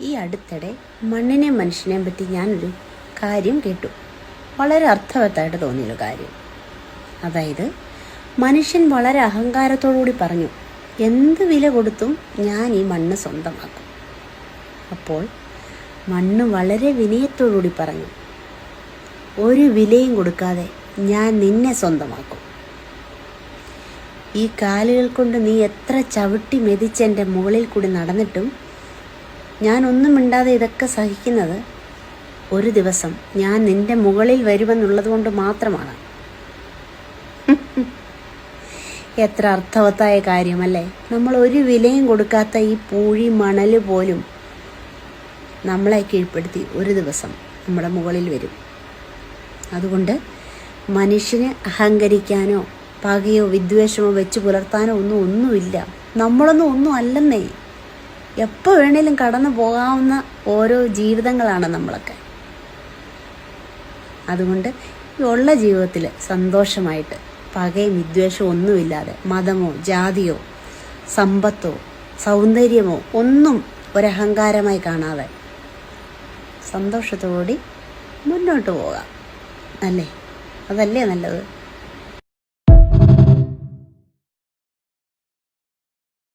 ഈ അടുത്തിടെ മണ്ണിനെയും മനുഷ്യനെയും പറ്റി ഞാനൊരു കാര്യം കേട്ടു. വളരെ അർത്ഥവത്തായിട്ട് തോന്നിയൊരു കാര്യം. അതായത് മനുഷ്യൻ വളരെ അഹങ്കാരത്തോടുകൂടി പറഞ്ഞു, എന്ത് വില കൊടുത്തും ഞാൻ ഈ മണ്ണ് സ്വന്തമാക്കും. അപ്പോൾ മണ്ണ് വളരെ വിനയത്തോടുകൂടി പറഞ്ഞു, ഒരു വിലയും കൊടുക്കാതെ ഞാൻ നിന്നെ സ്വന്തമാക്കും. ഈ കാലുകൾ കൊണ്ട് നീ എത്ര ചവിട്ടി മെതിച്ച് എൻ്റെ മുകളിൽ കൂടി നടന്നിട്ടും ഞാനൊന്നും മിണ്ടാതെ ഇതൊക്കെ സഹിക്കുന്നത് ഒരു ദിവസം ഞാൻ നിൻ്റെ മുകളിൽ വരുമെന്നുള്ളത് കൊണ്ട് മാത്രമാണ്. എത്ര അർത്ഥവത്തായ കാര്യമല്ലേ? നമ്മൾ ഒരു വിലയും കൊടുക്കാത്ത ഈ പൂഴി മണൽ പോലും നമ്മളെ കീഴ്പ്പെടുത്തി ഒരു ദിവസം നമ്മുടെ മുകളിൽ വരും. അതുകൊണ്ട് മനുഷ്യന് അഹങ്കരിക്കാനോ പകയോ വിദ്വേഷമോ വെച്ച് പുലർത്താനോ ഒന്നുമില്ല. നമ്മളൊന്നും ഒന്നും അല്ലെന്നേ. എപ്പോൾ വേണേലും കടന്നു പോകാവുന്ന ഓരോ ജീവിതങ്ങളാണ് നമ്മളൊക്കെ. അതുകൊണ്ട് ഈ ഉള്ള ജീവിതത്തിൽ സന്തോഷമായിട്ട് പകയും വിദ്വേഷവും ഒന്നുമില്ലാതെ മതമോ ജാതിയോ സമ്പത്തോ സൗന്ദര്യമോ ഒന്നും ഒരഹങ്കാരമായി കാണാതെ സന്തോഷത്തോടെ മുന്നോട്ട് പോകാം. അതല്ലേ നല്ലത്?